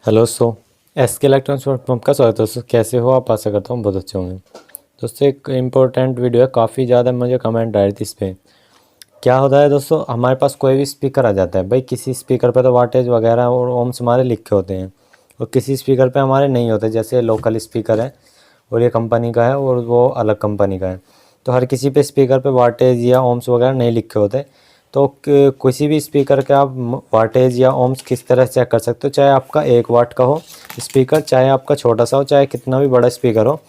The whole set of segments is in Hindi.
हेलो SK इलेक्ट्रॉनिक्स प्लेटफॉर्म का स्वागत है दोस्तों। कैसे हो आप? आशा करता हूँ बहुत अच्छे होंगे। दोस्तों एक इम्पोर्टेंट वीडियो है, काफ़ी ज़्यादा मुझे कमेंट आए थे इस पर। क्या होता है दोस्तों, हमारे पास कोई भी स्पीकर आ जाता है भाई, किसी स्पीकर पे तो वाटेज वगैरह और ओम्स हमारे लिखे होते हैं और किसी स्पीकर पे हमारे नहीं होते। जैसे लोकल स्पीकर है और ये कंपनी का है और वो अलग कंपनी का है, तो हर किसी पे स्पीकर पे वाटेज या ओम्स वगैरह नहीं लिखे होते। तो किसी भी स्पीकर के आप वाटेज या ओम्स किस तरह से चेक कर सकते हो, चाहे आपका 1 वाट का हो स्पीकर, चाहे आपका छोटा सा हो, चाहे कितना भी बड़ा स्पीकर हो।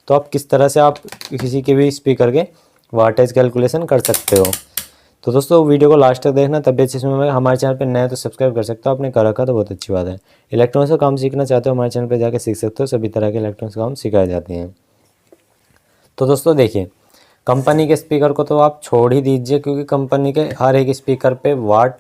तो आप किस तरह से आप किसी के भी स्पीकर के वाटेज कैलकुलेशन कर सकते हो। तो दोस्तों वीडियो को लास्ट तक देखना, तभी अच्छे से हमारे चैनल पे नए हो तो सब्सक्राइब कर सकते हो। आपने कर रखा तो बहुत अच्छी बात है। इलेक्ट्रॉनिक्स का काम सीखना चाहते हो, हमारे चैनल पे जाकर सीख सकते हो। सभी तरह के इलेक्ट्रॉनिक्स का काम सिखाए जाते हैं। तो दोस्तों देखिए, कंपनी के स्पीकर को तो आप छोड़ ही दीजिए, क्योंकि कंपनी के हर एक स्पीकर पे वाट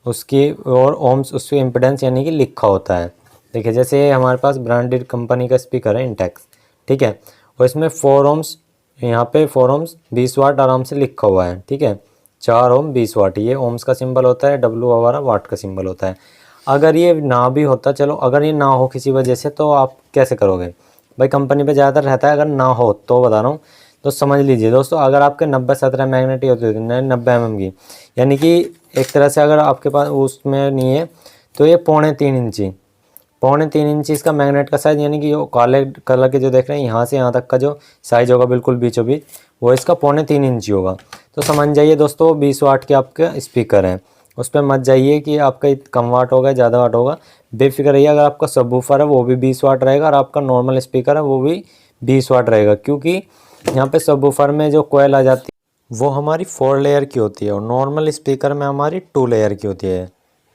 उसकी और ओम्स उसकी इम्पिडेंस यानी कि लिखा होता है। देखिए जैसे हमारे पास ब्रांडेड कंपनी का स्पीकर है इंटेक्स, ठीक है, और इसमें 4 ओम्स, यहाँ पे 4 ओम्स 20 वाट आराम से लिखा हुआ है, ठीक है। 4 ओम 20 वाट, ये ओम्स का सिंबल होता है, डब्लू हमारा वाट का सिंबल होता है। अगर ये ना भी होता, चलो अगर ये ना हो किसी वजह से, तो आप कैसे करोगे भाई? कंपनी पे ज़्यादातर रहता है, अगर ना हो तो बता रहा हूँ। तो समझ लीजिए दोस्तों, अगर आपके 90-17 मैग्नेट ही होते थे, 90 mm की, यानी कि एक तरह से अगर आपके पास उसमें नहीं है, तो ये 3.25 इंची, 3.25 इंची इसका मैग्नेट का साइज़, यानी कि जो काले कलर के जो देख रहे हैं यहाँ से यहाँ तक का जो साइज़ होगा बिल्कुल बीचों बीच, वो इसका 3.25 इंची होगा। तो समझ जाइए दोस्तों, 20 वाट के आपका स्पीकर है। उस पर मत जाइए कि आपका कम वाट होगा ज़्यादा वाट होगा। बेफिक्र रहिए, अगर आपका सबवूफर है वो भी 20 वाट रहेगा और आपका नॉर्मल स्पीकर है वो भी 20 वाट रहेगा, क्योंकि यहाँ पे सबवूफर में जो कोयल आ जाती है वो हमारी 4 लेयर की होती है और नॉर्मल स्पीकर में हमारी 2 लेयर की होती है।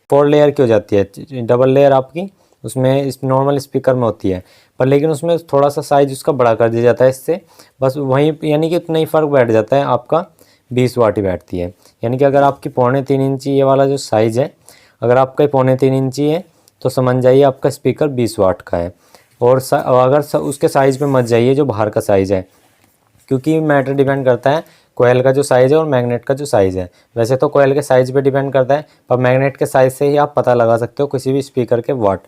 4 लेयर की हो जाती है, डबल लेयर आपकी उसमें इस नॉर्मल स्पीकर में होती है, पर लेकिन उसमें थोड़ा सा साइज़ उसका बड़ा कर दिया जाता है इससे, बस वहीं यानी कि उतना ही फ़र्क बैठ जाता है, आपका 20 वाट ही बैठती है। यानी कि अगर आपकी 3.25 इंची ये वाला जो साइज़ है, अगर आपका 3.25 इंची है तो समझ जाइए आपका स्पीकर 20 वाट का है। और अगर उसके साइज़ पे मत जाइए जो बाहर का साइज़ है, क्योंकि मैटर डिपेंड करता है कोयल का जो साइज़ है और मैग्नेट का जो साइज़ है। वैसे तो कोयल के साइज़ पे डिपेंड करता है, पर मैग्नेट के साइज़ से ही आप पता लगा सकते हो किसी भी स्पीकर के वाट।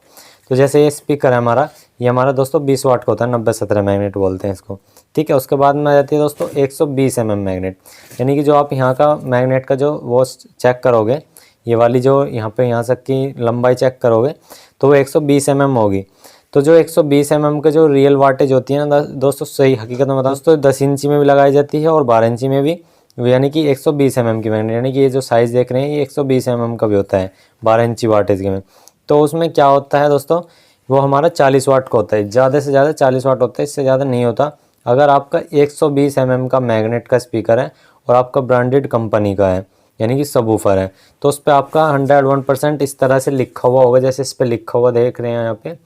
तो जैसे ये स्पीकर है हमारा, ये हमारा दोस्तों 20 वाट का होता है, 90-17 मैग्नेट बोलते हैं इसको, ठीक है। उसके बाद में आ जाती है दोस्तों 120 मैग्नेट, यानी कि जो आप यहाँ का मैग्नेट का जो वो चेक करोगे, ये वाली जो यहाँ पे यहाँ तक की लंबाई चेक करोगे, तो वो 120 होगी। तो जो 120 के जो रियल वाटेज होती है ना दोस्तों, सही हकीकत में बताओ दोस्तों, 10 इंची में भी लगाई जाती है और 12 इंची में भी, यानी कि 120 की मैग्नेट, यानी कि ये जो साइज़ देख रहे हैं ये 120 का भी होता है 12 इंची वाटेज के में। तो उसमें क्या होता है दोस्तों, वो हमारा 40 वाट का होता है, ज़्यादा से ज़्यादा 40 वाट होता है, इससे ज़्यादा नहीं होता। अगर आपका 120 का मैग्नेट का स्पीकर है और आपका ब्रांडेड कंपनी का है, यानी कि सबवूफर है, तो उस पर आपका 101% इस तरह से लिखा हुआ होगा, जैसे इस पर लिखा हुआ देख रहे हैं यहाँ पे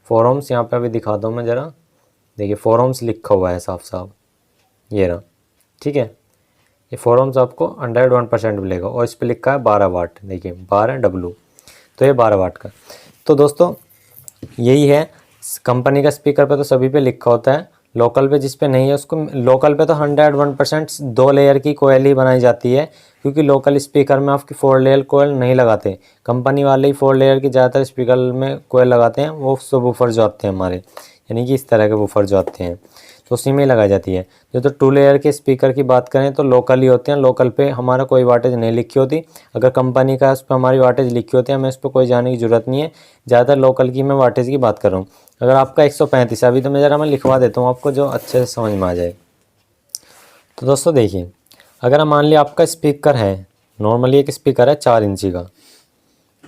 4 ओम्स, यहाँ पे अभी दिखाता हूँ मैं ज़रा, देखिए 4 ओम्स लिखा हुआ है साफ साफ, ये रहा, ठीक है। ये 4 ओम्स आपको 101% मिलेगा और इस पर लिखा है 12 वाट, देखिए 12 डब्लू, तो ये 12 वाट का। तो दोस्तों यही है, कंपनी का स्पीकर पे तो सभी पे लिखा होता है, लोकल पे जिस पे नहीं है उसको, लोकल पे तो 101% 2 लेयर की कोयल ही बनाई जाती है, क्योंकि लोकल स्पीकर में आपकी 4 लेयर कोयल नहीं लगाते। कंपनी वाले ही 4 लेयर की ज़्यादातर स्पीकर में कोयल लगाते हैं, वो सब वूफर जो आते हैं हमारे, यानी कि इस तरह के वूफर जो आते हैं तो उसी में लगाई जाती है। जो तो 2 लेयर के स्पीकर की बात करें तो लोकल ही होते हैं, लोकल पे हमारा कोई वाटेज नहीं लिखी होती। अगर कंपनी का उस पर हमारी वाटेज लिखी होती है, हमें उस पर कोई जाने की ज़रूरत नहीं है। ज़्यादातर लोकल की मैं वाटेज की बात कर रहा हूँ। अगर आपका 135, अभी तो मैं लिखवा देता हूँ आपको जो अच्छे से समझ में आ जाए। तो दोस्तों देखिए, अगर हम मान लिया आपका स्पीकर है, नॉर्मली एक स्पीकर है 4 इंची का,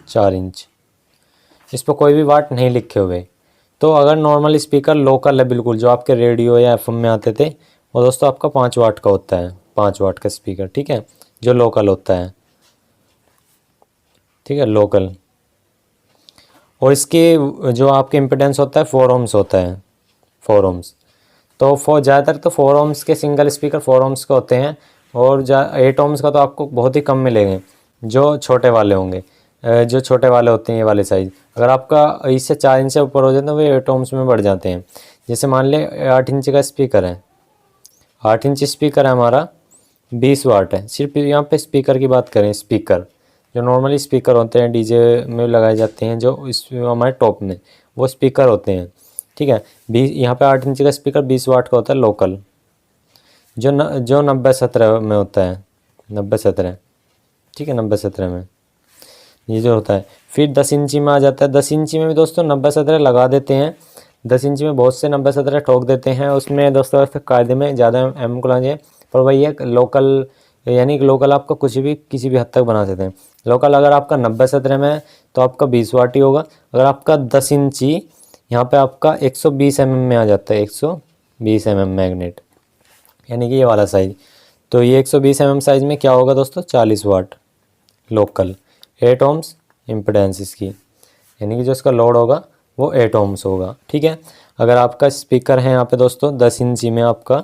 4 इंच, इस पर कोई भी वाट नहीं लिखे हुए, तो अगर नॉर्मल स्पीकर लोकल है बिल्कुल, जो आपके रेडियो या एफएम में आते थे, वो दोस्तों आपका 5 वाट का होता है, 5 वाट का स्पीकर, ठीक है, जो लोकल होता है, ठीक है, लोकल। और इसकी जो आपके इम्पिडेंस होता है 4 ओम्स होता है, 4 ओम्स। तो ज़्यादातर तो 4 ओम्स के सिंगल स्पीकर 4 ओम्स के होते हैं, और 8 ओम्स का तो आपको बहुत ही कम मिलेंगे, जो छोटे वाले होंगे, जो छोटे वाले होते हैं ये वाले साइज़। अगर आपका इससे 4 इंच से ऊपर हो जाए तो वे 8 ओम्स में बढ़ जाते हैं। जैसे मान लें 8 इंच का स्पीकर है, 8 इंच स्पीकर है हमारा, 20 वाट है, सिर्फ यहाँ पे स्पीकर की बात करें, स्पीकर जो नॉर्मली स्पीकर होते हैं डीजे में लगाए जाते हैं, जो इस हमारे टॉप में वो स्पीकर होते हैं, ठीक है। 20 यहाँ पे 8 इंची का स्पीकर 20 वाट का होता है लोकल, जो 90-70 में होता है, 90-70, ठीक है, 90-70 में ये जो होता है। फिर 10 इंची में आ जाता है। 10 इंची में भी दोस्तों 90-70 लगा देते हैं। 10 इंची में बहुत से 90-70 ठोक देते हैं। उसमें दोस्तों कायदे में ज़्यादा एम को लगाए, पर वही है लोकल, यानी कि लोकल आपका कुछ भी किसी भी हद तक बना सकते हैं। लोकल अगर आपका 90-70 में है तो आपका 20 वाट ही होगा। अगर आपका 10 इंची यहाँ पे आपका 120 mm में आ जाता है, 120 mm मैग्नेट, यानी कि ये वाला साइज़। तो ये 120 mm साइज़ में क्या होगा दोस्तों, 40 वाट लोकल, 8 ohms इम्पिडेंस इसकी, यानी कि जो इसका लोड होगा वो 8 ohms होगा, ठीक है। अगर आपका स्पीकर है यहाँ पे दोस्तों 10 इंची में आपका,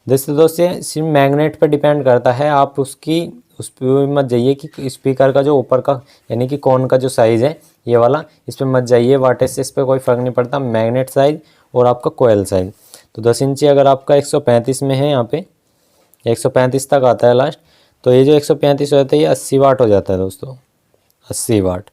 दोस्तों सिर्फ मैग्नेट पर डिपेंड करता है। आप उस पर मत जाइए कि स्पीकर का जो ऊपर का यानी कि कॉन का जो साइज़ है ये वाला, इस पर मत जाइए, वाटेज से इस पर कोई फ़र्क नहीं पड़ता, मैग्नेट साइज़ और आपका कोयल साइज़। तो 10 इंची अगर आपका 135 में है, यहाँ पे 135 तक आता है लास्ट, तो ये जो 135 होता है ये 80 वाट हो जाता है दोस्तों, 80 वाट।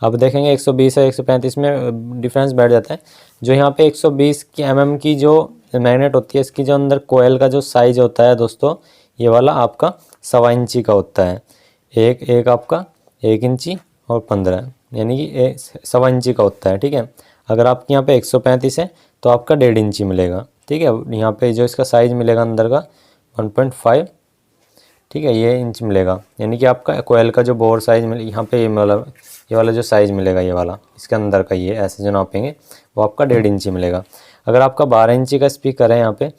अब देखेंगे 120 और 135 में डिफरेंस बैठ जाता है। जो यहाँ पे 120 की mm की जो मैग्नेट होती है, इसकी जो अंदर कोयल का जो साइज़ होता है दोस्तों, ये वाला आपका 1.25 इंची का होता है। एक आपका 1 इंची और 15, यानी कि 1.25 इंची का होता है, ठीक है। अगर आपके यहाँ पे 135 है तो आपका 1.5 इंची मिलेगा, ठीक है। यहाँ पे जो इसका साइज़ मिलेगा अंदर का 1.5, ठीक है, ये इंच मिलेगा, यानी कि आपका कोयल का जो बोर साइज़ मिले यहाँ पे ये वाला जो साइज़ मिलेगा, ये वाला इसके अंदर का, ये ऐसे जो नापेंगे वो आपका 1.5 इंची मिलेगा। अगर आपका 12 इंची का स्पीकर है यहाँ पे,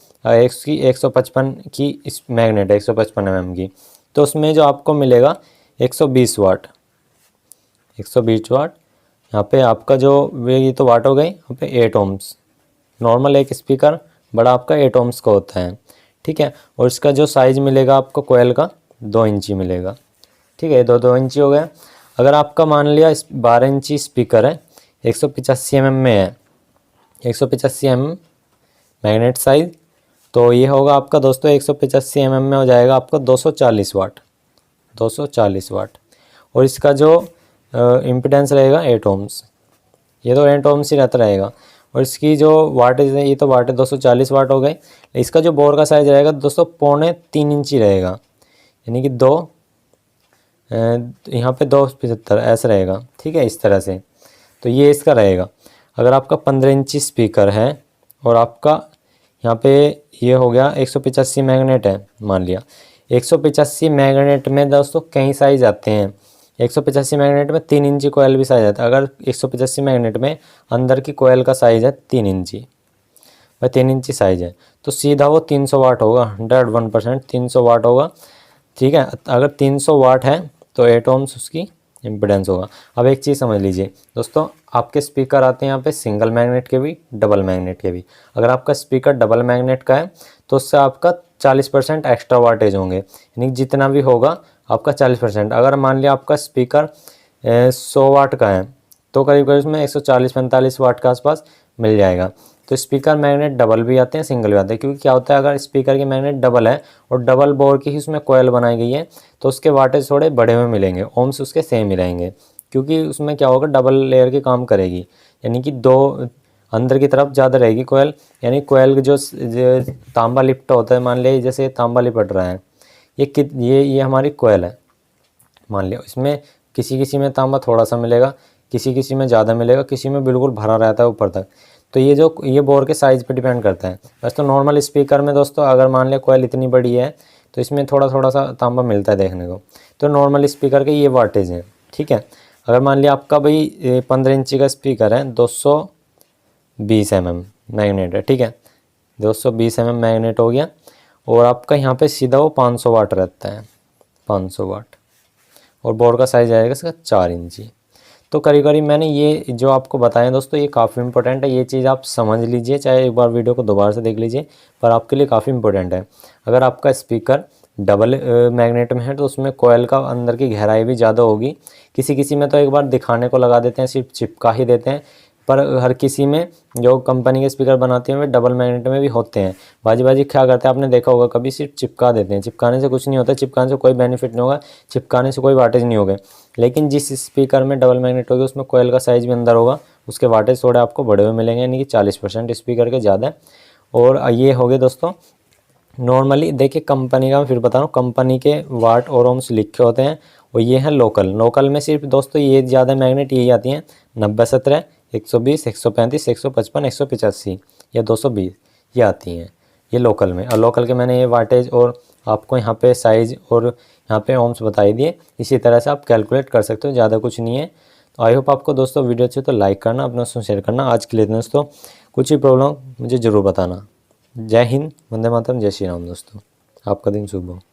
इसकी 155 की इस मैग्नेट है, 155 mm की, तो उसमें जो आपको मिलेगा 120 वाट, 120 वाट। यहाँ पे आपका जो ये तो वाट हो गई, यहाँ पे 8 ohms। नॉर्मल एक स्पीकर बड़ा आपका 8 ohms का होता है, ठीक है। और इसका जो साइज़ मिलेगा आपको कोयल का 2 इंची मिलेगा, ठीक है, 2 इंची हो गया। अगर आपका मान लिया 12 इंची स्पीकर है, 185 mm में है, 185 mm मैग्नेट साइज़, तो ये होगा आपका दोस्तों 185 mm में हो जाएगा आपका 240 वाट, 240 वाट। और इसका जो इम्पिडेंस रहेगा 8 ohms, ये तो 8 ohms ही रहता रहेगा। और इसकी जो वाटेज है, ये तो वाट है 240 वाट हो गए। इसका जो बोर का साइज़ रहेगा दोस्तों 2.25 इंची रहेगा, यानी कि यहाँ पे 2.75 ऐसा रहेगा, ठीक है, इस तरह से। तो ये इसका रहेगा। अगर आपका 15 इंची स्पीकर है और आपका यहाँ पे ये हो गया 185 मैग्नेट है, मान लिया 185 मैग्नेट में दोस्तों कई साइज़ आते हैं। 185 मैग्नेट में 3 इंची कोयल भी साइज़ आता है। अगर 185 मैग्नेट में अंदर की कोयल का साइज़ है 3 इंची, भाई 3 इंची साइज़ है, तो सीधा वो 300 वाट होगा, 101% 300 वाट होगा, ठीक है। अगर 300 वाट है तो 8 ohms उसकी इम्पिडेंस होगा। अब एक चीज़ समझ लीजिए दोस्तों, आपके स्पीकर आते हैं यहाँ पे सिंगल मैग्नेट के भी, डबल मैग्नेट के भी। अगर आपका स्पीकर डबल मैग्नेट का है तो उससे आपका 40% एक्स्ट्रा वाटेज होंगे, यानी जितना भी होगा आपका 40%। अगर मान लिया आपका स्पीकर 100 वाट का है तो करीब करीब उसमें 140-45 वाट के आसपास मिल जाएगा। तो स्पीकर मैग्नेट डबल भी आते हैं, सिंगल भी आते हैं, क्योंकि क्या होता है अगर स्पीकर की मैग्नेट डबल है और डबल बोर की ही उसमें कोयल बनाई गई है तो उसके वाटेज थोड़े बड़े हुए मिलेंगे, ओम्स उसके सेम ही रहेंगे, क्योंकि उसमें क्या होगा डबल लेयर के काम करेगी, यानी कि 2 अंदर की तरफ ज़्यादा रहेगी कोयल। यानी कोयल जो तांबा लिपटा होता है, मान लिया जैसे तांबा लिपट रहा है, ये हमारी कोयल है, मान लिया इसमें किसी में तांबा थोड़ा सा मिलेगा, किसी में ज़्यादा मिलेगा, किसी में बिल्कुल भरा रहता है ऊपर तक। तो ये बोर के साइज़ पे डिपेंड करता है। वैसे तो नॉर्मल स्पीकर में दोस्तों अगर मान लिया कोयल इतनी बड़ी है तो इसमें थोड़ा सा तांबा मिलता है देखने को। तो नॉर्मल स्पीकर के ये वाटेज हैं, ठीक है। अगर मान लिया आपका भाई 15 इंची का स्पीकर है, 220 mm मैग्नेट है, ठीक है, 220 mm मैग्नेट हो गया। और आपका यहाँ पे सीधा वो 500 वाट रहता है, 500 वाट। और बोर्ड का साइज़ आएगा इसका 4 इंची। तो करीब करीब मैंने ये जो आपको बताया दोस्तों ये काफ़ी इंपॉर्टेंट है, ये चीज़ आप समझ लीजिए, चाहे एक बार वीडियो को दोबारा से देख लीजिए, पर आपके लिए काफ़ी इंपॉर्टेंट है। अगर आपका स्पीकर डबल मैग्नेट में है तो उसमें कोयल का अंदर की गहराई भी ज़्यादा होगी। किसी में तो एक बार दिखाने को लगा देते हैं, सिर्फ चिपका ही देते हैं, पर हर किसी में जो कंपनी के स्पीकर बनाती हैं वे डबल मैग्नेट में भी होते हैं। बाजी क्या करते हैं, आपने देखा होगा कभी, सिर्फ चिपका देते हैं। चिपकाने से कुछ नहीं होता, चिपकाने से कोई बेनिफिट नहीं होगा, चिपकाने से कोई वाटेज नहीं होगा। लेकिन जिस स्पीकर में डबल मैग्नेट होगी उसमें कोयल का साइज़ भी अंदर होगा, उसके वाटेज थोड़े आपको बड़े हुए मिलेंगे, यानी कि 40% स्पीकर के ज़्यादा। और ये हो गए दोस्तों नॉर्मली। देखिए कंपनी का मैं फिर बता रहा हूँ, कंपनी के वाट और ओम्स लिखे होते हैं, और ये है लोकल में सिर्फ दोस्तों ये ज़्यादा मैग्नेट यही आती हैं 90, 17, 120, 135, 155, 185 या 220 ये आती हैं, ये लोकल में। और लोकल के मैंने ये वाटेज और आपको यहाँ पे साइज़ और यहाँ पे ओम्स बताई दिए। इसी तरह से आप कैलकुलेट कर सकते हो, ज़्यादा कुछ नहीं है। तो आई होप आपको दोस्तों वीडियो अच्छी तो लाइक करना, अपना दोस्तों शेयर करना। आज के लिए दोस्तों कुछ ही प्रॉब्लम मुझे ज़रूर बताना। जय हिंद, वंदे मातरम, जय श्री राम दोस्तों। आपका दिन शुभ हो।